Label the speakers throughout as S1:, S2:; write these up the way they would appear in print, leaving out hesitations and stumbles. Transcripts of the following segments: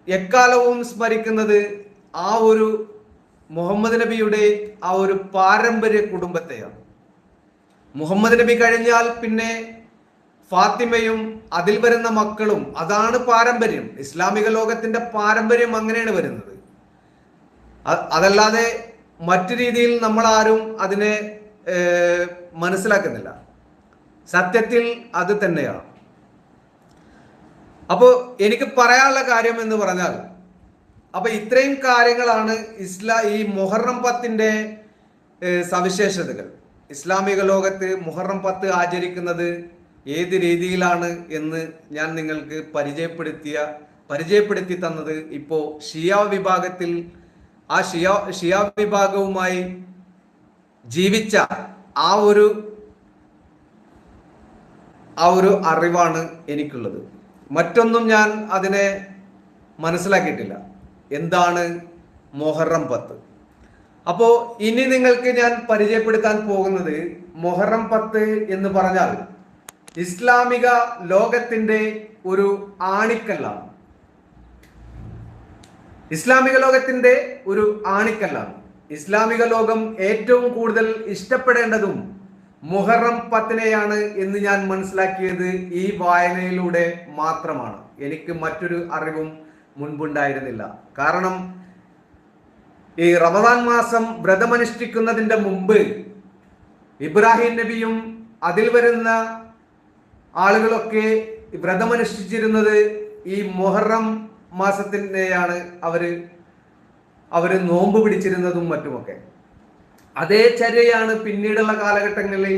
S1: എക്കാലവും സ്മരിക്കുന്നത് ആ ഒരു മുഹമ്മദ് നബിയുടെ ആ ഒരു പാരമ്പര്യ കുടുംബത്തെയാണ്. മുഹമ്മദ് നബി കഴിഞ്ഞാൽ പിന്നെ ഫാത്തിമയും അതിൽ വരുന്ന മക്കളും, അതാണ് പാരമ്പര്യം. ഇസ്ലാമിക ലോകത്തിന്റെ പാരമ്പര്യം അങ്ങനെയാണ് വരുന്നത്. അതല്ലാതെ മറ്റു രീതിയിൽ നമ്മൾ ആരും അതിനെ മനസ്സിലാക്കുന്നില്ല. സത്യത്തിൽ അത് തന്നെയാണ്. അപ്പോൾ എനിക്ക് പറയാനുള്ള കാര്യം എന്ന് പറഞ്ഞാൽ, അപ്പൊ ഇത്രയും കാര്യങ്ങളാണ് ഈ മുഹറം 10ന്റെ സവിശേഷതകൾ. ഇസ്ലാമിക ലോകത്ത് മുഹറം 10 ആചരിക്കുന്നത് ഏത് രീതിയിലാണ് എന്ന് ഞാൻ നിങ്ങൾക്ക് പരിചയപ്പെടുത്തി തന്നത് ഇപ്പോൾ ഷിയ വിഭാഗത്തിൽ ആ ഷിയ വിഭാഗവുമായി ജീവിച്ച ആ ഒരു അറിവാണ് എനിക്കുള്ളത്. മറ്റൊന്നും ഞാൻ അതിനെ മനസ്സിലാക്കിയിട്ടില്ല എന്താണ് മുഹറം 10. അപ്പോ ഇനി നിങ്ങൾക്ക് ഞാൻ പരിചയപ്പെടുത്താൻ പോകുന്നത് മുഹറം 10 എന്ന് പറഞ്ഞാൽ ഇസ്ലാമിക ലോകത്തിന്റെ ഒരു ആണിക്കല്ലാണ്. ഇസ്ലാമിക ലോകത്തിന്റെ ഒരു ആണിക്കല്ലാണ്. ഇസ്ലാമിക ലോകം ഏറ്റവും കൂടുതൽ ഇഷ്ടപ്പെടേണ്ടതും മുഹറം 10നെയാണ് എന്ന് ഞാൻ മനസ്സിലാക്കിയത് ഈ വായനയിലൂടെ മാത്രമാണ്. എനിക്ക് മറ്റൊരു അറിവും മുൻപുണ്ടായിരുന്നില്ല. കാരണം ഈ റമദാൻ മാസം വ്രതമനുഷ്ഠിക്കുന്നതിന്റെ മുമ്പ് ഇബ്രാഹിം നബിയും അതിൽ വരുന്ന ആളുകളൊക്കെ വ്രതമനുഷ്ഠിച്ചിരുന്നത് ഈ മുഹറം മാസത്തിനെയാണ്. അവര് നോമ്പ് പിടിച്ചിരുന്നതും മറ്റുമൊക്കെ അതേ ചര്യയാണ് പിന്നീടുള്ള കാലഘട്ടങ്ങളിൽ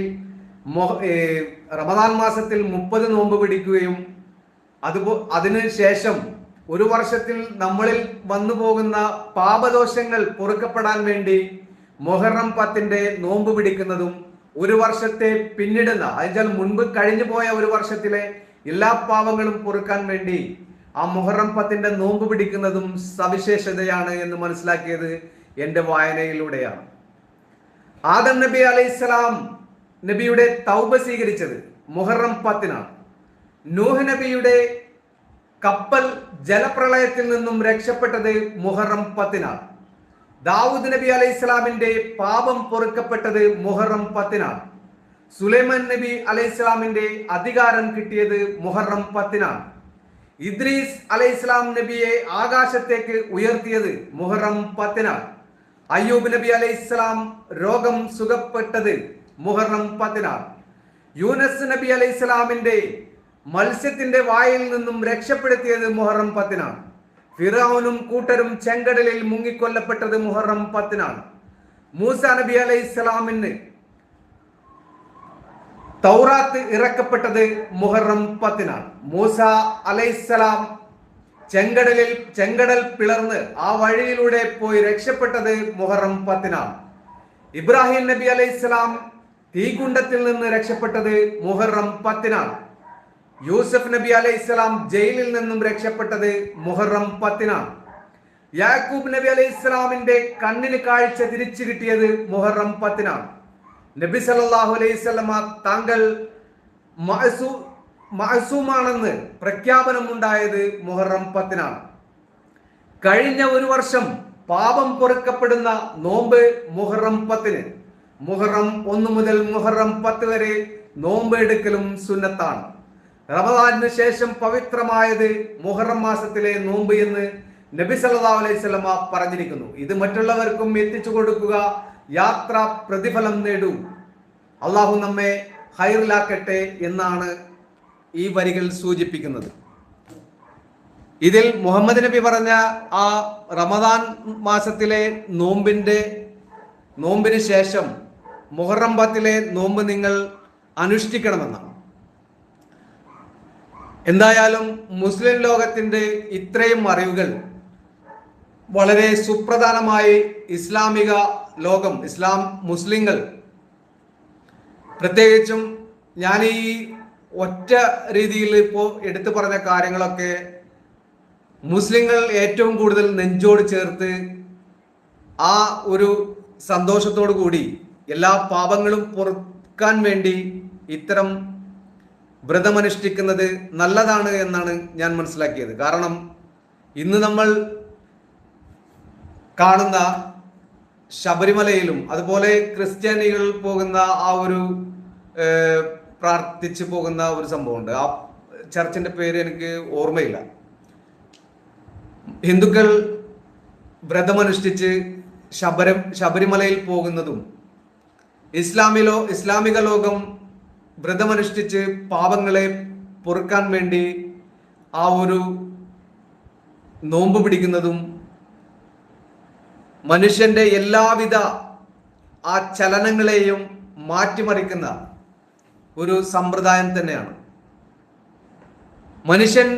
S1: റമദാൻ മാസത്തിൽ 30 നോമ്പ് പിടിക്കുകയും അതിനുശേഷം ഒരു വർഷത്തിൽ നമ്മളിൽ വന്നു പോകുന്ന പാപദോഷങ്ങൾ പൊറുക്കപ്പെടാൻ വേണ്ടി മുഹറം 10ന്റെ നോമ്പ് പിടിക്കുന്നതും ഒരു വർഷത്തെ പിന്നിടുന്ന, അതിൽ മുൻപ് കഴിഞ്ഞു പോയ ഒരു വർഷത്തിലെ എല്ലാ പാപങ്ങളും പൊറുക്കാൻ വേണ്ടി ആ മുഹറം 10ന്റെ നോമ്പ് പിടിക്കുന്നതും സവിശേഷതയാണ് എന്ന് മനസ്സിലാക്കിയത് എൻ്റെ വായനയിലൂടെയാണ്. ആദം നബി അലൈഹിസ്സലാം നബിയുടെ തൗബ സ്വീകരിച്ചത് മുഹറം 10നാണ്. നൂഹ് നബിയുടെ കപ്പൽ ജലപ്രളയത്തിൽ നിന്നും രക്ഷപ്പെട്ടത് മുഹറം 10നാണ്. ദാവൂദ് നബി അലൈഹിസ്സലാമിന്റെ പാപം പൊറുക്കപ്പെട്ടത് മുഹറം 10നാണ്. സുലൈമാൻ നബി അലൈഹിസ്സലാമിന്റെ അധികാരം കിട്ടിയത് മുഹറം 10നാണ്. ഇദ്രീസ് അലൈഹിസ്സലാം നബിയെ ആകാശത്തേക്ക് ഉയർത്തിയത് മുഹറം 10നാണ്. അയ്യൂബ് നബി അലൈഹിസ്സലാം രോഗം സുഖപ്പെട്ടത് മുഹറം 10നാണ്. യൂനസ് നബി അലൈഹിസ്സലാമിന്റെ മത്സ്യത്തിന്റെ വായിൽ നിന്നും രക്ഷപ്പെടുത്തിയത് മുഹറം 10നാണ്. ഫിറഔനും കൂട്ടരും ചെങ്കടലിൽ മുങ്ങിക്കൊല്ലപ്പെട്ടത് മുഹറം 10നാണ്. മൂസ നബി അലൈഹിസ്സലാമിന് തൗറാത്ത് ഇറക്കപ്പെട്ടത് മുഹറം 10നാണ്. മൂസ അലൈഹിസ്സലാം ചെങ്കടൽ പിളർന്ന് ആ വഴിയിലൂടെ പോയി രക്ഷപ്പെട്ടത് മുഹറം 10നാണ്. ഇബ്രാഹിം നബി അലൈഹിസ്സലാം തീകുണ്ടത്തിൽ നിന്ന് രക്ഷപ്പെട്ടത് മുഹറം 10നാണ്. യൂസഫ് നബി അലൈഹിസ്സലാം ജയിലിൽ നിന്നും രക്ഷപ്പെട്ടത് മുഹറം 10നാണ്. യാക്കൂബ് നബി അലൈഹിസ്സലാമിന്റെ കണ്ണിന് കാഴ്ച തിരിച്ചു കിട്ടിയത് മുഹറം 10നാണ്. നബി സല്ലല്ലാഹു അലൈഹി വസല്ലമ താങ്കൾ മഅസൂമാണെന്ന് പ്രഖ്യാപനം ഉണ്ടായത് മുഹറം 10നാണ്. കഴിഞ്ഞ ഒരു വർഷം പാപം പൊറുക്കപ്പെടുന്ന നോമ്പ് മുഹറം 10ന്. മുഹറം 1 മുതൽ മുഹറം 10 വരെ നോമ്പ് എടുക്കലും സുന്നത്താണ്. റമദാനിന് ശേഷം പവിത്രമായത് മുഹറം മാസത്തിലെ നോമ്പ് എന്ന് നബി സല്ലല്ലാഹു അലൈഹി വസല്ലമ പറഞ്ഞിരിക്കുന്നു. ഇത് മറ്റുള്ളവർക്കും എത്തിച്ചു കൊടുക്കുക, യാത്ര പ്രതിഫലം നേടൂ, അള്ളാഹു നമ്മെ ഹൈറിലാക്കട്ടെ എന്നാണ് ഈ വരികൾ സൂചിപ്പിക്കുന്നത്. ഇതിൽ മുഹമ്മദ് നബി പറഞ്ഞ ആ റമദാൻ മാസത്തിലെ നോമ്പിന് ശേഷം മുഹറം 10ലെ നോമ്പ് നിങ്ങൾ അനുഷ്ഠിക്കണമെന്നാണ്. എന്തായാലും മുസ്ലിം ലോകത്തിന്റെ ഇത്രയും അറിവുകൾ വളരെ സുപ്രധാനമായി ഇസ്ലാമിക ലോകം, മുസ്ലിങ്ങൾ പ്രത്യേകിച്ചും ഞാൻ ഈ ഒറ്റ രീതിയിൽ ഇപ്പോൾ എടുത്തു പറഞ്ഞ കാര്യങ്ങളൊക്കെ മുസ്ലിങ്ങൾ ഏറ്റവും കൂടുതൽ നെഞ്ചോട് ചേർത്ത് ആ ഒരു സന്തോഷത്തോടു കൂടി എല്ലാ പാപങ്ങളും പൊറുക്കാൻ വേണ്ടി ഇത്തരം വ്രതമനുഷ്ഠിക്കുന്നത് നല്ലതാണ് എന്നാണ് ഞാൻ മനസ്സിലാക്കിയത്. കാരണം ഇന്ന് നമ്മൾ കാണുന്ന ശബരിമലയിലും അതുപോലെ ക്രിസ്ത്യാനികൾ പോകുന്ന ആ ഒരു പ്രാർത്ഥിച്ചു പോകുന്ന ഒരു സംഭവമുണ്ട്. ആ ചർച്ചിന്റെ പേര് എനിക്ക് ഓർമ്മയില്ല. ഹിന്ദുക്കൾ വ്രതമനുഷ്ഠിച്ച് ശബരിമലയിൽ പോകുന്നതും ഇസ്ലാമിക ലോകം വ്രതമനുഷ്ഠിച്ച് പാപങ്ങളെ പൊറുക്കാൻ വേണ്ടി ആ ഒരു നോമ്പ് പിടിക്കുന്നതും മനുഷ്യന്റെ എല്ലാവിധ ആ ചലനങ്ങളെയും മാറ്റിമറിക്കുന്ന ഒരു സമ്പ്രദായം തന്നെയാണ്. മനുഷ്യൻ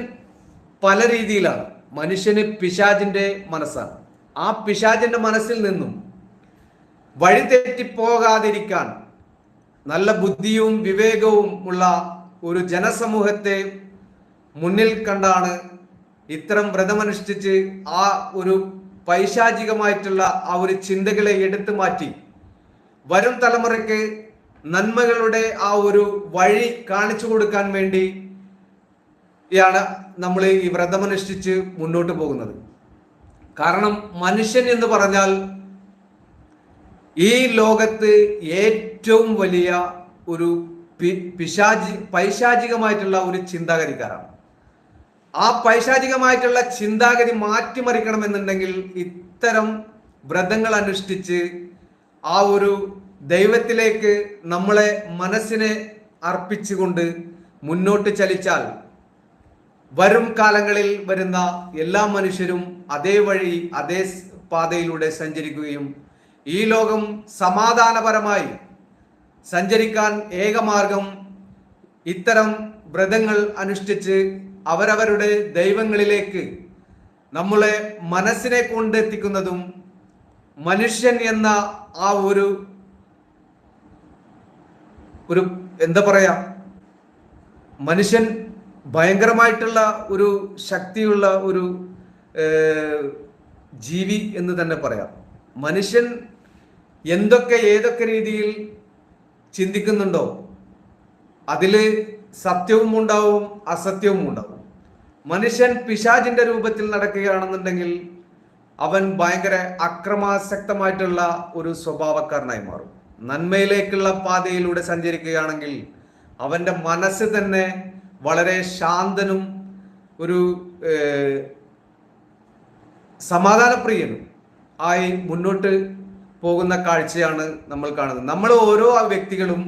S1: പല രീതിയിലാണ്. മനുഷ്യന് പിശാചിന്റെ മനസ്സാണ്. ആ പിശാചിന്റെ മനസ്സിൽ നിന്നും വഴിതെറ്റിപ്പോകാതിരിക്കാൻ നല്ല ബുദ്ധിയും വിവേകവും ഉള്ള ഒരു ജനസമൂഹത്തെ മുന്നിൽ കണ്ടാണ് ഇത്തരം വ്രതമനുഷ്ഠിച്ച് ആ ഒരു പൈശാചികമായിട്ടുള്ള ആ ഒരു ചിന്തകളെ എടുത്തു മാറ്റി വരും തലമുറയ്ക്ക് നന്മകളുടെ ആ ഒരു വഴി കാണിച്ചു കൊടുക്കാൻ വേണ്ടിയാണ് നമ്മൾ ഈ വ്രതമനുഷ്ഠിച്ച് മുന്നോട്ട് പോകുന്നത്. കാരണം മനുഷ്യൻ എന്ന് പറഞ്ഞാൽ ഈ ലോകത്ത് ഏറ്റവും വലിയ ഒരു പൈശാചികമായിട്ടുള്ള ഒരു ചിന്താഗതിക്കാരാണ്. ആ പൈശാചികമായിട്ടുള്ള ചിന്താഗതി മാറ്റിമറിക്കണമെന്നുണ്ടെങ്കിൽ ഇത്തരം വ്രതങ്ങൾ അനുഷ്ഠിച്ച് ആ ഒരു ദൈവത്തിലേക്ക് നമ്മളെ മനസ്സിനെ അർപ്പിച്ചുകൊണ്ട് മുന്നോട്ട് ചലിച്ചാൽ വരും കാലങ്ങളിൽ വരുന്ന എല്ലാ മനുഷ്യരും അതേ വഴി അതേ പാതയിലൂടെ സഞ്ചരിക്കുകയും ഈ ലോകം സമാധാനപരമായി സഞ്ചരിക്കാൻ ഏകമാർഗം ഇത്തരം വ്രതങ്ങൾ അനുഷ്ഠിച്ച് അവരവരുടെ ദൈവങ്ങളിലേക്ക് നമ്മളെ മനസ്സിനെ കൊണ്ടെത്തിക്കുന്നതും മനുഷ്യൻ എന്ന ആ ഒരു എന്താ പറയാ, മനുഷ്യൻ ഭയങ്കരമായിട്ടുള്ള ഒരു ശക്തിയുള്ള ഒരു ജീവി എന്ന് തന്നെ പറയാം. മനുഷ്യൻ ഏതൊക്കെ രീതിയിൽ ചിന്തിക്കുന്നുണ്ടോ അതില് സത്യവും ഉണ്ടാവും അസത്യവും ഉണ്ടാവും. മനുഷ്യൻ പിശാചിന്റെ രൂപത്തിൽ നടക്കുകയാണെന്നുണ്ടെങ്കിൽ അവൻ ഭയങ്കര അക്രമാസക്തമായിട്ടുള്ള ഒരു സ്വഭാവക്കാരനായി മാറും. നന്മയിലേക്കുള്ള പാതയിലൂടെ സഞ്ചരിക്കുകയാണെങ്കിൽ അവന്റെ മനസ്സ് തന്നെ വളരെ ശാന്തനും ഒരു സമാധാനപ്രിയനും ആയി മുന്നോട്ട് പോകുന്ന കാഴ്ചയാണ് നമ്മൾ കാണുന്നത്. നമ്മൾ ഓരോ വ്യക്തികളും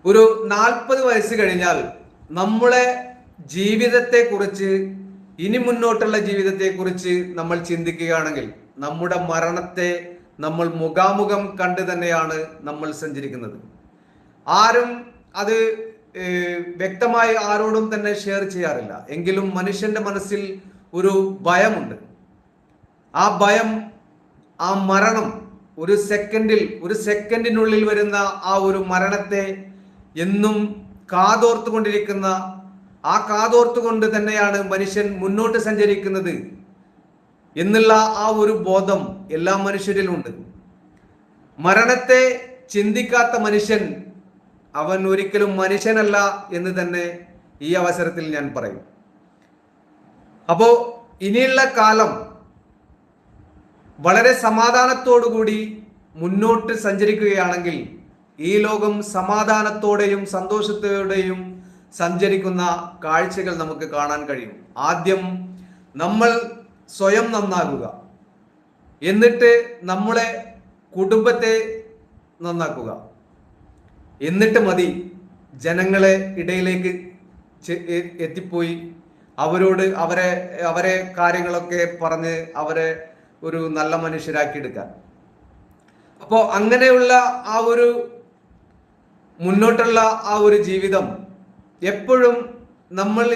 S1: ഒരു 40 വയസ്സ് കഴിഞ്ഞാൽ നമ്മളെ ജീവിതത്തെക്കുറിച്ച്, ഇനി മുന്നോട്ടുള്ള ജീവിതത്തെക്കുറിച്ച് നമ്മൾ ചിന്തിക്കുകയാണെങ്കിൽ നമ്മുടെ മരണത്തെ നമ്മൾ മുഖാമുഖം കണ്ട് തന്നെയാണ് നമ്മൾ സഞ്ചരിക്കുന്നത്. ആരും അത് വ്യക്തമായി ആരോടും തന്നെ ഷെയർ ചെയ്യാറില്ല. എങ്കിലും മനുഷ്യന്റെ മനസ്സിൽ ഒരു ഭയമുണ്ട്. ആ ഭയം, ആ മരണം, ഒരു സെക്കൻഡിനുള്ളിൽ വരുന്ന ആ ഒരു മരണത്തെ എന്നും കാതോർത്തുകൊണ്ടിരിക്കുന്ന, ആ കാതോർത്തുകൊണ്ട് തന്നെയാണ് മനുഷ്യൻ മുന്നോട്ട് സഞ്ചരിക്കുന്നത് എന്നുള്ള ആ ഒരു ബോധം എല്ലാ മനുഷ്യരിലുണ്ട്. മരണത്തെ ചിന്തിക്കാത്ത മനുഷ്യൻ അവൻ ഒരിക്കലും മനുഷ്യനല്ല എന്ന് തന്നെ ഈ അവസരത്തിൽ ഞാൻ പറയും. അപ്പോ ഇനിയുള്ള കാലം വളരെ സമാധാനത്തോടുകൂടി മുന്നോട്ട് സഞ്ചരിക്കുകയാണെങ്കിൽ ഈ ലോകം സമാധാനത്തോടെയും സന്തോഷത്തോടെയും സഞ്ചരിക്കുന്ന കാഴ്ചകൾ നമുക്ക് കാണാൻ കഴിയും. ആദ്യം നമ്മൾ സ്വയം നന്നാകുക, എന്നിട്ട് നമ്മളെ കുടുംബത്തെ നന്നാക്കുക, എന്നിട്ട് മതി ജനങ്ങളെ ഇടയിലേക്ക് എത്തിപ്പോയി അവരെ കാര്യങ്ങളൊക്കെ പറഞ്ഞ് അവരെ ഒരു നല്ല മനുഷ്യരാക്കി എടുക്കാൻ. അപ്പോൾ അങ്ങനെയുള്ള ആ ഒരു മുന്നോട്ടുള്ള ആ ഒരു ജീവിതം എപ്പോഴും നമ്മൾ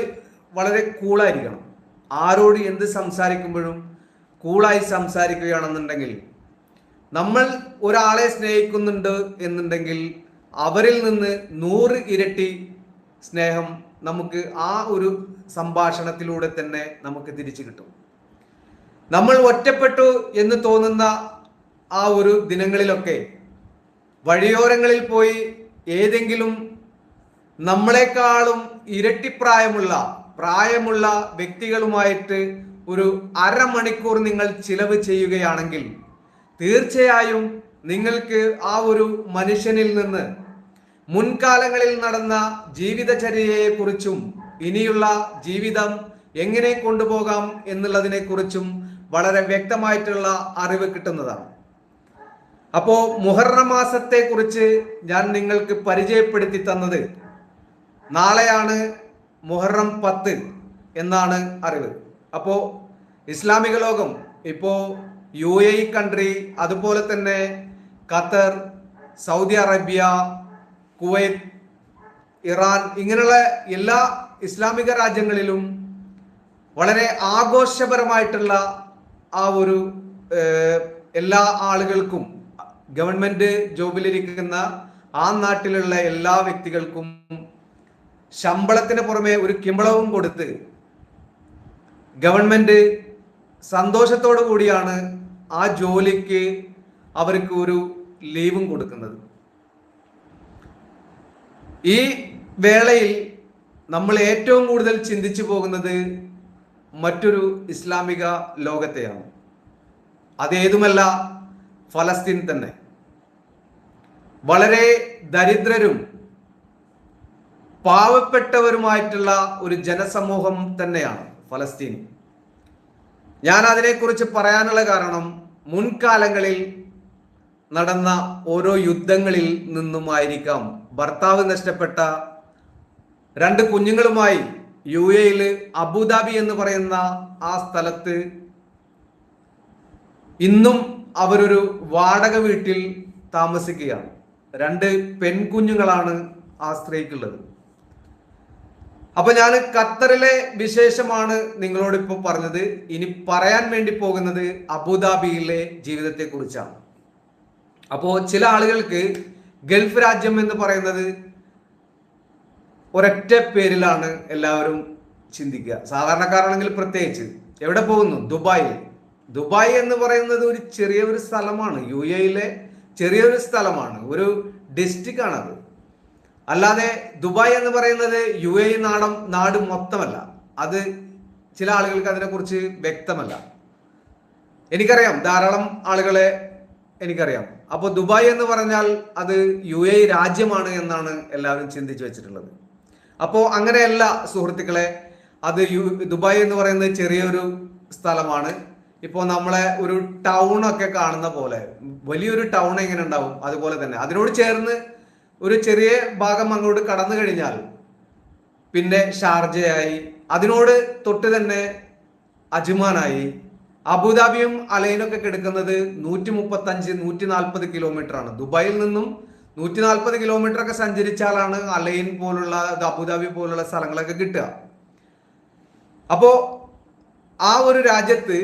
S1: വളരെ കൂളായിരിക്കണം. ആരോട് എന്ത് സംസാരിക്കുമ്പോഴും കൂളായി സംസാരിക്കുകയാണെന്നുണ്ടെങ്കിൽ, നമ്മൾ ഒരാളെ സ്നേഹിക്കുന്നുണ്ട് എന്നുണ്ടെങ്കിൽ അവരിൽ നിന്ന് 100 ഇരട്ടി സ്നേഹം നമുക്ക് ആ ഒരു സംഭാഷണത്തിലൂടെ തന്നെ നമുക്ക് തിരിച്ചു കിട്ടും. നമ്മൾ ഒറ്റപ്പെട്ടു എന്ന് തോന്നുന്ന ആ ഒരു ദിനങ്ങളിലൊക്കെ വഴിയോരങ്ങളിൽ പോയി ഏതെങ്കിലും നമ്മളെക്കാളും ഇരട്ടിപ്രായമുള്ള പ്രായമുള്ള വ്യക്തികളുമായിട്ട് ഒരു അരമണിക്കൂർ നിങ്ങൾ ചിലവ് ചെയ്യുകയാണെങ്കിൽ തീർച്ചയായും നിങ്ങൾക്ക് ആ ഒരു മനുഷ്യനിൽ നിന്ന് മുൻകാലങ്ങളിൽ നടന്ന ജീവിതചര്യയെക്കുറിച്ചും ഇനിയുള്ള ജീവിതം എങ്ങനെ കൊണ്ടുപോകാം എന്നുള്ളതിനെ കുറിച്ചും വളരെ വ്യക്തമായിട്ടുള്ള അറിവ് കിട്ടുന്നതാണ്. അപ്പോ മുഹറം മാസത്തെ കുറിച്ച് ഞാൻ നിങ്ങൾക്ക് പരിചയപ്പെടുത്തി തന്നത്. നാളെയാണ് മുഹറം 10 എന്നാണ് അറിവ്. അപ്പോ ഇസ്ലാമിക ലോകം ഇപ്പോ UAE കൺട്രി, അതുപോലെ തന്നെ Qatar, Saudi Arabia, Kuwait, Iran, ഇങ്ങനെയുള്ള എല്ലാ ഇസ്ലാമിക രാജ്യങ്ങളിലും വളരെ ആഘോഷപരമായിട്ടുള്ള ആ ഒരു എല്ലാ ആളുകൾക്കും, ഗവൺമെന്റ് ജോബിലിരിക്കുന്ന ആ നാട്ടിലുള്ള എല്ലാ വ്യക്തികൾക്കും ശമ്പളത്തിന് പുറമെ ഒരു കിമ്പളവും കൊടുത്ത് ഗവൺമെന്റ് സന്തോഷത്തോടു കൂടിയാണ് ആ ജോലിക്ക് അവർക്ക് ഒരു ലീവും കൊടുക്കുന്നത്. ഈ വേളയിൽ നമ്മൾ ഏറ്റവും കൂടുതൽ ചിന്തിച്ചു പോകുന്നത് മറ്റൊരു ഇസ്ലാമിക ലോകത്തെയാണ്. അതേതുമല്ല, ഫലസ്തീൻ തന്നെ. വളരെ ദരിദ്രരും പാവപ്പെട്ടവരുമായിട്ടുള്ള ഒരു ജനസമൂഹം തന്നെയാണ് ഫലസ്തീൻ. ഞാൻ അതിനെക്കുറിച്ച് പറയാനുള്ള കാരണം മുൻകാലങ്ങളിൽ നടന്ന ഓരോ യുദ്ധങ്ങളിൽ നിന്നുമായിരിക്കാം. ഭർത്താവ് നഷ്ടപ്പെട്ട 2 കുഞ്ഞുങ്ങളുമായി UAE അബുദാബി എന്ന് പറയുന്ന ആ സ്ഥലത്ത് ഇന്നും അവരൊരു വാടക വീട്ടിൽ താമസിക്കുകയാണ്. 2 പെൺകുഞ്ഞുങ്ങളാണ് ആ സ്ത്രീക്കുള്ളത്. അപ്പൊ ഞാൻ ഖത്തറിലെ വിശേഷമാണ് നിങ്ങളോട് ഇപ്പോൾ പറഞ്ഞത്. ഇനി പറയാൻ വേണ്ടി പോകുന്നത് അബുദാബിയിലെ ജീവിതത്തെ കുറിച്ചാണ്. അപ്പോ ചില ആളുകൾക്ക് ഗൾഫ് രാജ്യം എന്ന് പറയുന്നത് ഒരൊറ്റ പേരിലാണ് എല്ലാവരും ചിന്തിക്കുക. സാധാരണക്കാരാണെങ്കിൽ പ്രത്യേകിച്ച് എവിടെ പോകുന്നു? ദുബായ്. ദുബായ് എന്ന് പറയുന്നത് ഒരു ചെറിയൊരു സ്ഥലമാണ്, UAE ചെറിയൊരു സ്ഥലമാണ്, ഒരു ഡിസ്ട്രിക്റ്റ് ആണത്. അല്ലാതെ ദുബായ് എന്ന് പറയുന്നത് UAE നാട് മൊത്തമല്ല. അത് ചില ആളുകൾക്ക് അതിനെക്കുറിച്ച് വ്യക്തമല്ല. എനിക്കറിയാം, ധാരാളം ആളുകളെ എനിക്കറിയാം. അപ്പോൾ ദുബായ് എന്ന് പറഞ്ഞാൽ അത് UAE രാജ്യമാണ് എന്നാണ് എല്ലാവരും ചിന്തിച്ചു വെച്ചിട്ടുള്ളത്. അപ്പോൾ അങ്ങനെയല്ല സുഹൃത്തുക്കളെ. അത് ദുബായ് എന്ന് പറയുന്നത് ചെറിയൊരു സ്ഥലമാണ്. ഇപ്പോൾ നമ്മളെ ഒരു ടൗൺ ഒക്കെ കാണുന്ന പോലെ വലിയൊരു ടൗൺ എങ്ങനെ ഉണ്ടാവും അതുപോലെ തന്നെ അതിനോട് ചേർന്ന് ഒരു ചെറിയ ഭാഗം അങ്ങോട്ട് കടന്നു കഴിഞ്ഞാൽ പിന്നെ ഷാർജയായി, അതിനോട് തൊട്ട് തന്നെ അജ്മാനായി. അബുദാബിയും അലൈനൊക്കെ കിടക്കുന്നത് 135-140 കിലോമീറ്റർ ആണ്. ദുബായിൽ നിന്നും 140 കിലോമീറ്റർ ഒക്കെ സഞ്ചരിച്ചാലാണ് അലൈൻ പോലുള്ള അബുദാബി പോലുള്ള സ്ഥലങ്ങളൊക്കെ കിട്ടുക. അപ്പോ ആ ഒരു രാജ്യത്ത്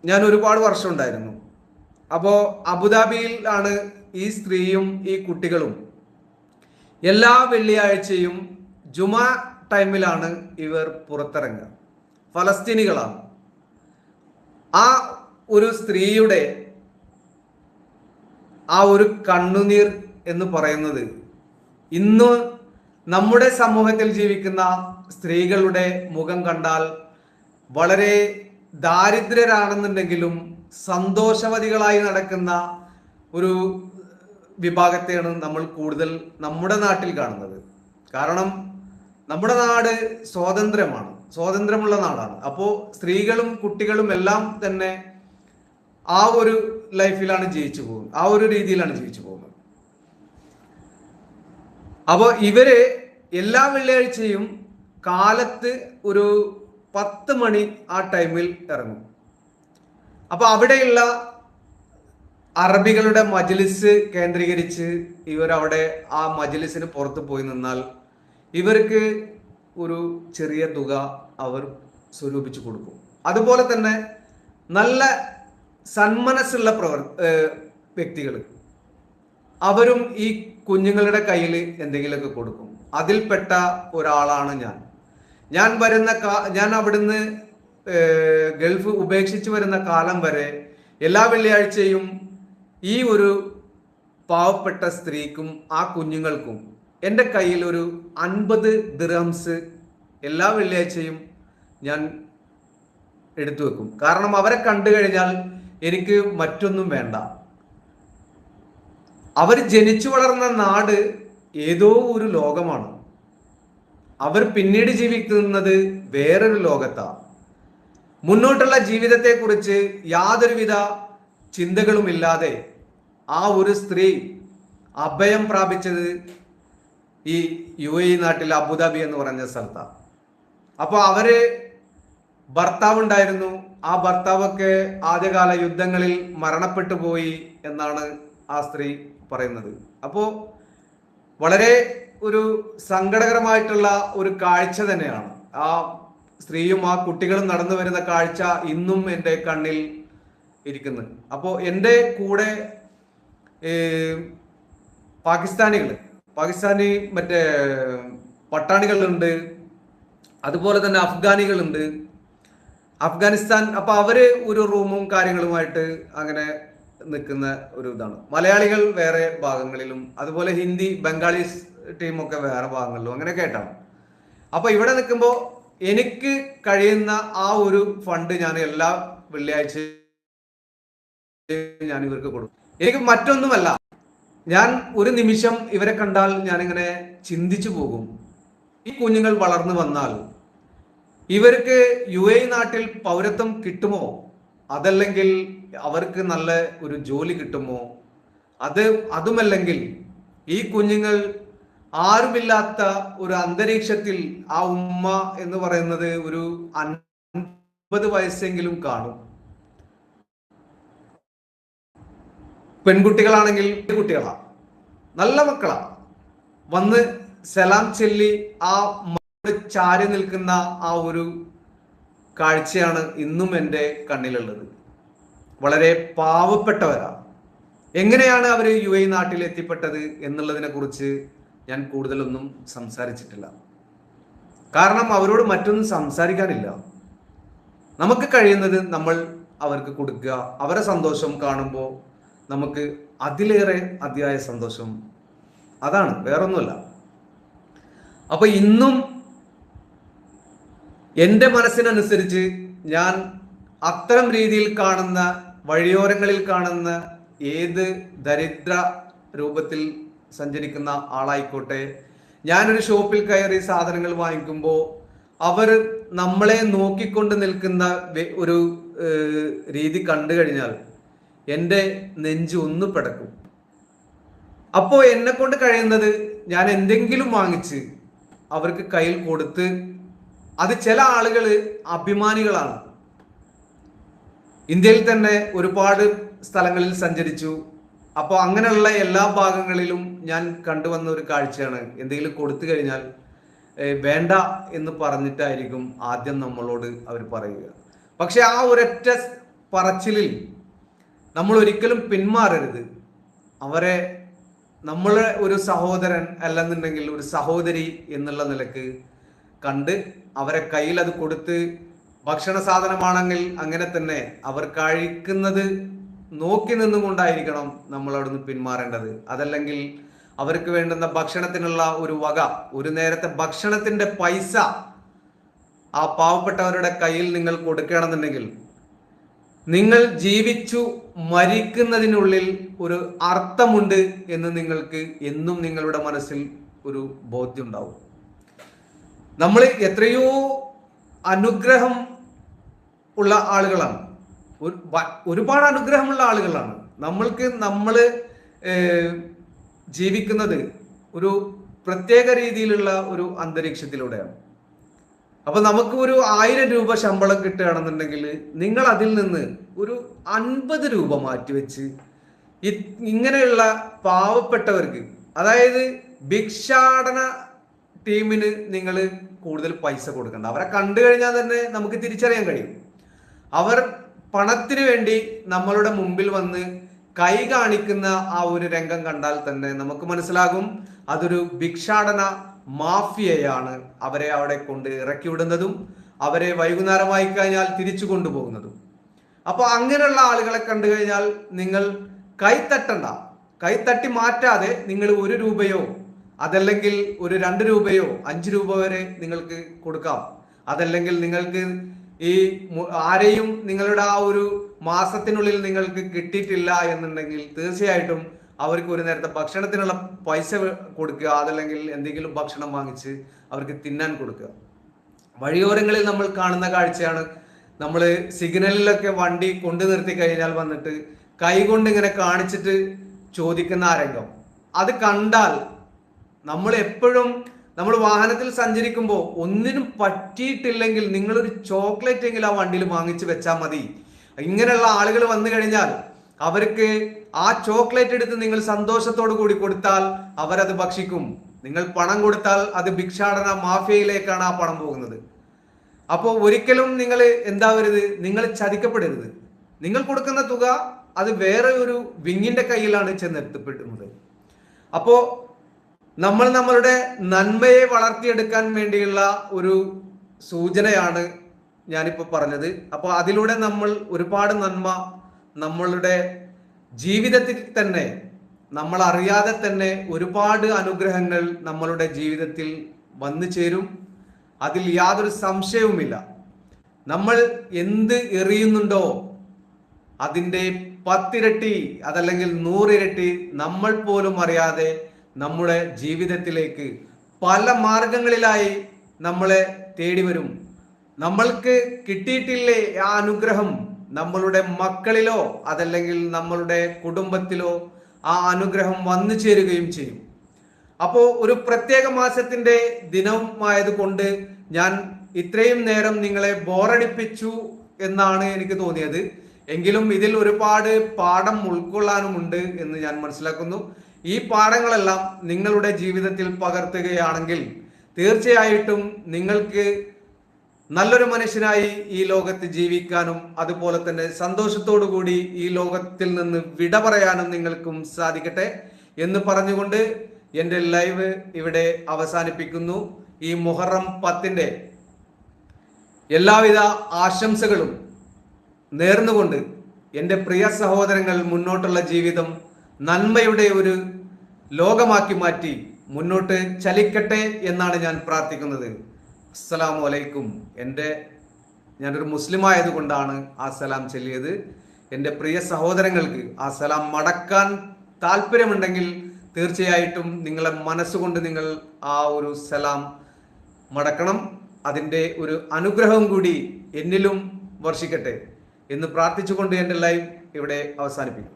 S1: ഞാൻ ഒരുപാട് വർഷം ഉണ്ടായിരുന്നു. അപ്പോൾ അബുദാബിയിലാണ് ഈ സ്ത്രീയും ഈ കുട്ടികളും എല്ലാ വെള്ളിയാഴ്ചയും ജുമാ ടൈമിലാണ് ഇവർ പുറത്തിറങ്ങുക. ഫലസ്തീനികളാണ്. ആ ഒരു സ്ത്രീയുടെ ആ ഒരു കണ്ണുനീർ എന്ന് പറയുന്നത് ഇന്ന് നമ്മുടെ സമൂഹത്തിൽ ജീവിക്കുന്ന സ്ത്രീകളുടെ മുഖം കണ്ടാൽ വളരെ ദാരിദ്ര്യരാണെന്നുണ്ടെങ്കിലും സന്തോഷവതികളായി നടക്കുന്ന ഒരു വിഭാഗത്തെയാണ് നമ്മൾ കൂടുതൽ നമ്മുടെ നാട്ടിൽ കാണുന്നത്. കാരണം നമ്മുടെ നാട് സ്വാതന്ത്ര്യമുള്ള നാടാണ്. അപ്പോൾ സ്ത്രീകളും കുട്ടികളും എല്ലാം തന്നെ ആ ഒരു ലൈഫിലാണ് ജീവിച്ചു പോകുന്നത്, ആ ഒരു രീതിയിലാണ് ജീവിച്ചു പോകുന്നത്. അപ്പോൾ ഇവര് എല്ലാ വെള്ളിയാഴ്ചയും കാലത്ത് ഒരു 10 മണി ആ ടൈമിൽ ഇറങ്ങും. അപ്പൊ അവിടെയുള്ള അറബികളുടെ മജ്ലിസ് കേന്ദ്രീകരിച്ച് ഇവരവിടെ ആ മജ്ലിസിന് പുറത്ത് പോയി നിന്നാൽ ഇവർക്ക് ഒരു ചെറിയ തുക അവർ സ്വരൂപിച്ചു കൊടുക്കും. അതുപോലെ തന്നെ നല്ല സന്മനസ്സുള്ള വ്യക്തികൾ അവരും ഈ കുഞ്ഞുങ്ങളുടെ കയ്യിൽ എന്തെങ്കിലുമൊക്കെ കൊടുക്കും. അതിൽപ്പെട്ട ഒരാളാണ് ഞാൻ അവിടുന്ന് ഗൾഫ് ഉപേക്ഷിച്ച് വരുന്ന കാലം വരെ എല്ലാ വെള്ളിയാഴ്ചയും ഈ ഒരു പാവപ്പെട്ട സ്ത്രീക്കും ആ കുഞ്ഞുങ്ങൾക്കും എൻ്റെ കയ്യിൽ ഒരു 50 ദിർഹംസ് എല്ലാ വെള്ളിയാഴ്ചയും ഞാൻ എടുത്തു വെക്കും. കാരണം അവരെ കണ്ടു കഴിഞ്ഞാൽ എനിക്ക് മറ്റൊന്നും വേണ്ട. അവർ ജനിച്ചു വളർന്ന നാട് ഏതോ ഒരു ലോകമാണ്. അവർ പിന്നീട് ജീവിക്കുന്നത് വേറൊരു ലോകത്താണ്. മുന്നോട്ടുള്ള ജീവിതത്തെക്കുറിച്ച് യാതൊരുവിധ ചിന്തകളുമില്ലാതെ ആ ഒരു സ്ത്രീ അഭയം പ്രാപിച്ചത് ഈ UAE നാട്ടിൽ അബുദാബി എന്ന് പറഞ്ഞ സ്ഥലത്താണ്. അപ്പോൾ അവര് ഭർത്താവ് ഉണ്ടായിരുന്നു. ആ ഭർത്താവൊക്കെ ആദ്യകാല യുദ്ധങ്ങളിൽ മരണപ്പെട്ടു പോയി എന്നാണ് ആ സ്ത്രീ പറയുന്നത്. അപ്പോൾ വളരെ ഒരു സങ്കടകരമായിട്ടുള്ള ഒരു കാഴ്ച തന്നെയാണ്. ആ സ്ത്രീയും ആ കുട്ടികളും നടന്നു വരുന്ന കാഴ്ച ഇന്നും എൻ്റെ കണ്ണിൽ ഇരിക്കുന്നത്. അപ്പോൾ എൻ്റെ കൂടെ പാകിസ്ഥാനി മറ്റേ പട്ടാണികളുണ്ട്, അതുപോലെ തന്നെ അഫ്ഗാനികളുണ്ട്, അഫ്ഗാനിസ്ഥാൻ. അപ്പൊ അവര് ഒരു റൂമും കാര്യങ്ങളുമായിട്ട് അങ്ങനെ നിൽക്കുന്ന ഒരു ഇതാണ്. മലയാളികൾ വേറെ ഭാഗങ്ങളിലും, അതുപോലെ ഹിന്ദി ബംഗാളീസ് ടീമൊക്കെ വേറെ ഭാഗങ്ങളിലും അങ്ങനെ കേട്ടാണ്. അപ്പൊ ഇവിടെ നിൽക്കുമ്പോൾ എനിക്ക് കഴിയുന്ന ആ ഒരു ഫണ്ട് ഞാൻ എല്ലാ വെള്ളിയാഴ്ചയും ഞാൻ ഇവർക്ക് കൊടുക്കും. എനിക്ക് മറ്റൊന്നുമല്ല, ഞാൻ ഒരു നിമിഷം ഇവരെ കണ്ടാൽ ഞാനിങ്ങനെ ചിന്തിച്ചു പോകും, ഈ കുഞ്ഞുങ്ങൾ വളർന്നു വന്നാൽ ഇവർക്ക് UAE നാട്ടിൽ പൗരത്വം കിട്ടുമോ, അതല്ലെങ്കിൽ അവർക്ക് നല്ല ഒരു ജോലി കിട്ടുമോ, അതുമല്ലെങ്കിൽ ഈ കുഞ്ഞുങ്ങൾ ആരുമില്ലാത്ത ഒരു അന്തരീക്ഷത്തിൽ ആ ഉമ്മ എന്ന് പറയുന്നത് ഒരു 50 വയസ്സെങ്കിലും കാണും. പെൺകുട്ടികളാണെങ്കിൽ കുട്ടികളാ, നല്ല മക്കളാ, വന്ന് സലാം ചൊല്ലി ആ ചാരി നിൽക്കുന്ന ആ ഒരു കാഴ്ചയാണ് ഇന്നും എൻ്റെ കണ്ണിലുള്ളത്. വളരെ പാവപ്പെട്ടവരാ. എങ്ങനെയാണ് അവർ UAE നാട്ടിൽ എത്തിപ്പെട്ടത് എന്നുള്ളതിനെ കുറിച്ച് ഞാൻ കൂടുതലൊന്നും സംസാരിച്ചിട്ടില്ല. കാരണം അവരോട് മറ്റൊന്നും സംസാരിക്കാനില്ല. നമുക്ക് കഴിയുന്നത് നമ്മൾ അവർക്ക് കൊടുക്കുക. അവരെ സന്തോഷം കാണുമ്പോൾ നമുക്ക് അതിലേറെ അതിയായ സന്തോഷം. അതാണ്, വേറൊന്നുമല്ല. അപ്പൊ ഇന്നും എൻ്റെ മനസ്സിനനുസരിച്ച് ഞാൻ അത്തരം രീതിയിൽ കാണുന്ന, വഴിയോരങ്ങളിൽ കാണുന്ന ഏത് ദരിദ്ര രൂപത്തിൽ സഞ്ചരിക്കുന്ന ആളായിക്കോട്ടെ, ഞാനൊരു ഷോപ്പിൽ കയറി സാധനങ്ങൾ വാങ്ങിക്കുമ്പോൾ അവർ നമ്മളെ നോക്കിക്കൊണ്ട് നിൽക്കുന്ന ഒരു രീതി കണ്ടു കഴിഞ്ഞാൽ എൻ്റെ നെഞ്ച് ഒന്ന് പിടക്കും. അപ്പോൾ എന്നെ കൊണ്ട് കഴിയുന്നത് ഞാൻ എന്തെങ്കിലും വാങ്ങിച്ച് അവർക്ക് കയ്യിൽ കൊടുത്ത്, അത് ചില ആളുകൾ അഭിമാനികളാണ്. ഇന്ത്യയിൽ തന്നെ ഒരുപാട് സ്ഥലങ്ങളിൽ സഞ്ചരിച്ചു. അപ്പോൾ അങ്ങനെയുള്ള എല്ലാ ഭാഗങ്ങളിലും ഞാൻ കണ്ടുവന്ന ഒരു കാഴ്ചയാണ്, എന്തെങ്കിലും കൊടുത്തു കഴിഞ്ഞാൽ വേണ്ട എന്ന് പറഞ്ഞിട്ടായിരിക്കും ആദ്യം നമ്മളോട് അവർ പറയുക. പക്ഷെ ആ ഒരൊറ്റ പറച്ചിലിൽ നമ്മൾ ഒരിക്കലും പിന്മാറരുത്. അവരെ നമ്മളെ ഒരു സഹോദരൻ അല്ലെന്നുണ്ടെങ്കിൽ ഒരു സഹോദരി എന്നുള്ള നിലക്ക് കണ്ട് അവരെ കയ്യിൽ അത് കൊടുത്ത്, ഭക്ഷണ സാധനമാണെങ്കിൽ അങ്ങനെ തന്നെ അവർ കഴിക്കുന്നത് നോക്കി നിന്നുകൊണ്ടായിരിക്കണം നമ്മൾ അവിടുന്ന് പിന്മാറേണ്ടത്. അതല്ലെങ്കിൽ അവർക്ക് വേണ്ടുന്ന ഭക്ഷണത്തിനുള്ള ഒരു വക, ഒരു നേരത്തെ ഭക്ഷണത്തിന്റെ പൈസ ആ പാവപ്പെട്ടവരുടെ കയ്യിൽ നിങ്ങൾ കൊടുക്കണമെന്നുണ്ടെങ്കിൽ നിങ്ങൾ ജീവിച്ചു മരിക്കുന്നതിനുള്ളിൽ ഒരു അർത്ഥമുണ്ട് എന്ന് നിങ്ങൾക്ക് എന്നും നിങ്ങളുടെ മനസ്സിൽ ഒരു ബോധ്യം ഉണ്ടാവും. നമ്മൾ എത്രയോ അനുഗ്രഹം ഉള്ള ആളുകളാണ്, ഒരുപാട് അനുഗ്രഹമുള്ള ആളുകളാണ്. നമ്മൾ ജീവിക്കുന്നത് ഒരു പ്രത്യേക രീതിയിലുള്ള ഒരു അന്തരീക്ഷത്തിലൂടെയാണ്. അപ്പൊ നമുക്ക് ഒരു 1000 രൂപ ശമ്പളം കിട്ടുകയാണെന്നുണ്ടെങ്കിൽ നിങ്ങൾ അതിൽ നിന്ന് ഒരു 50 രൂപ മാറ്റിവെച്ച് ഇങ്ങനെയുള്ള പാവപ്പെട്ടവർക്ക്, അതായത് ഭിക്ഷാടന ടീമിന് നിങ്ങൾ കൂടുതൽ പൈസ കൊടുക്കണ്ട. അവരെ കണ്ടു കഴിഞ്ഞാൽ തന്നെ നമുക്ക് തിരിച്ചറിയാൻ കഴിയും. അവർ പണത്തിന് വേണ്ടി നമ്മളുടെ മുമ്പിൽ വന്ന് കൈ കാണിക്കുന്ന ആ ഒരു രംഗം കണ്ടാൽ തന്നെ നമുക്ക് മനസ്സിലാകും അതൊരു ഭിക്ഷാടന മാഫിയയാണ്. അവരെ അവിടെ കൊണ്ട് ഇറക്കി വിടുന്നതും അവരെ വൈകുന്നേരമായി കഴിഞ്ഞാൽ തിരിച്ചു കൊണ്ടുപോകുന്നതും. അപ്പൊ അങ്ങനെയുള്ള ആളുകളെ കണ്ടു കഴിഞ്ഞാൽ നിങ്ങൾ കൈത്തട്ടണ്ട. കൈത്തട്ടി മാറ്റാതെ നിങ്ങൾ 1 രൂപയോ അതല്ലെങ്കിൽ ഒരു 2 രൂപയോ 5 രൂപ വരെ നിങ്ങൾക്ക് കൊടുക്കാം. അതല്ലെങ്കിൽ നിങ്ങൾക്ക് ഈ ആരെയും നിങ്ങളുടെ ആ ഒരു മാസത്തിനുള്ളിൽ നിങ്ങൾക്ക് കിട്ടിയിട്ടില്ല എന്നുണ്ടെങ്കിൽ തീർച്ചയായിട്ടും അവർക്ക് ഒരു നേരത്തെ ഭക്ഷണത്തിനുള്ള പൈസ കൊടുക്കുക. അതല്ലെങ്കിൽ എന്തെങ്കിലും ഭക്ഷണം വാങ്ങിച്ച് അവർക്ക് തിന്നാൻ കൊടുക്കുക. വഴിയോരങ്ങളിൽ നമ്മൾ കാണുന്ന കാഴ്ചയാണ്, നമ്മൾ സിഗ്നലിലൊക്കെ വണ്ടി കൊണ്ടു നിർത്തി കഴിഞ്ഞാൽ വന്നിട്ട് കൈകൊണ്ട് ഇങ്ങനെ കാണിച്ചിട്ട് ചോദിക്കുന്ന ആ രംഗം. അത് കണ്ടാൽ നമ്മൾ എപ്പോഴും നമ്മൾ വാഹനത്തിൽ സഞ്ചരിക്കുമ്പോൾ ഒന്നിനും പറ്റിയിട്ടില്ലെങ്കിൽ നിങ്ങളൊരു ചോക്ലേറ്റ് എങ്കിലും ആ വണ്ടിയിൽ വാങ്ങിച്ചു വെച്ചാൽ മതി. ഇങ്ങനെയുള്ള ആളുകൾ വന്നു കഴിഞ്ഞാൽ അവർക്ക് ആ ചോക്ലേറ്റ് എടുത്ത് നിങ്ങൾ സന്തോഷത്തോടു കൂടി കൊടുത്താൽ അവരത് ഭക്ഷിക്കും. നിങ്ങൾ പണം കൊടുത്താൽ അത് ഭിക്ഷാടന മാഫിയയിലേക്കാണ് ആ പണം പോകുന്നത്. അപ്പോൾ ഒരിക്കലും നിങ്ങൾ എന്താവരുത്, നിങ്ങൾ ചതിക്കപ്പെടരുത്. നിങ്ങൾ കൊടുക്കുന്ന തുക അത് വേറെ ഒരു വിങ്ങിന്റെ കയ്യിലാണ് ചെന്നെത്തപ്പെടുന്നത്. അപ്പോ നമ്മൾ നമ്മളുടെ നന്മയെ വളർത്തിയെടുക്കാൻ വേണ്ടിയുള്ള ഒരു സൂചനയാണ് ഞാനിപ്പോൾ പറഞ്ഞത്. അപ്പോൾ അതിലൂടെ നമ്മൾ ഒരുപാട് നന്മ നമ്മളുടെ ജീവിതത്തിൽ തന്നെ, നമ്മൾ അറിയാതെ തന്നെ ഒരുപാട് അനുഗ്രഹങ്ങൾ നമ്മളുടെ ജീവിതത്തിൽ വന്നു ചേരും. അതിൽ യാതൊരു സംശയവുമില്ല. നമ്മൾ എന്ത് എറിയുന്നുണ്ടോ അതിൻ്റെ 10 ഇരട്ടി അതല്ലെങ്കിൽ 100 ഇരട്ടി നമ്മൾ പോലും അറിയാതെ നമ്മുടെ ജീവിതത്തിലേക്ക് പല മാർഗങ്ങളിലായി നമ്മളെ തേടി വരും. നമ്മൾക്ക് കിട്ടിയിട്ടില്ലേ ആ അനുഗ്രഹം, നമ്മളുടെ മക്കളിലോ അതല്ലെങ്കിൽ നമ്മളുടെ കുടുംബത്തിലോ ആ അനുഗ്രഹം വന്നു ചേരുകയും ചെയ്യും. അപ്പോൾ ഒരു പ്രത്യേക മാസത്തിന്റെ ദിനമായത് കൊണ്ട് ഞാൻ ഇത്രയും നേരം നിങ്ങളെ ബോറടിപ്പിച്ചു എന്നാണ് എനിക്ക് തോന്നിയത്. എങ്കിലും ഇതിൽ ഒരുപാട് പാഠം ഉൾക്കൊള്ളാനുമുണ്ട് എന്ന് ഞാൻ മനസ്സിലാക്കുന്നു. ഈ പാഠങ്ങളെല്ലാം നിങ്ങളുടെ ജീവിതത്തിൽ പകർത്തുകയാണെങ്കിൽ തീർച്ചയായിട്ടും നിങ്ങൾക്ക് നല്ലൊരു മനുഷ്യനായി ഈ ലോകത്ത് ജീവിക്കാനും അതുപോലെ തന്നെ സന്തോഷത്തോടു കൂടി ഈ ലോകത്തിൽ നിന്ന് വിട പറയാനും നിങ്ങൾക്കും സാധിക്കട്ടെ എന്ന് പറഞ്ഞുകൊണ്ട് എൻ്റെ ലൈവ് ഇവിടെ അവസാനിപ്പിക്കുന്നു. ഈ മുഹറം 10-ന്റെ എല്ലാവിധ ആശംസകളും നേർന്നുകൊണ്ട് എൻ്റെ പ്രിയ സഹോദരങ്ങൾ മുന്നോട്ടുള്ള ജീവിതം നന്മയുടെ ഒരു ലോകമാക്കി മാറ്റി മുന്നോട്ട് ചലിക്കട്ടെ എന്നാണ് ഞാൻ പ്രാർത്ഥിക്കുന്നത്. അസ്സലാമു അലൈക്കും. ഞാനൊരു മുസ്ലിം ആയതുകൊണ്ടാണ് ആ സലാം ചൊല്ലിയത്. എൻ്റെ പ്രിയ സഹോദരങ്ങൾക്ക് ആ സലാം മടക്കാൻ താല്പര്യമുണ്ടെങ്കിൽ തീർച്ചയായിട്ടും നിങ്ങളെ മനസ്സുകൊണ്ട് നിങ്ങൾ ആ ഒരു സലാം മടക്കണം. അതിൻ്റെ ഒരു അനുഗ്രഹം കൂടി എന്നിലും വർഷിക്കട്ടെ എന്ന് പ്രാർത്ഥിച്ചുകൊണ്ട് എൻ്റെ ലൈവ് ഇവിടെ അവസാനിപ്പിക്കും.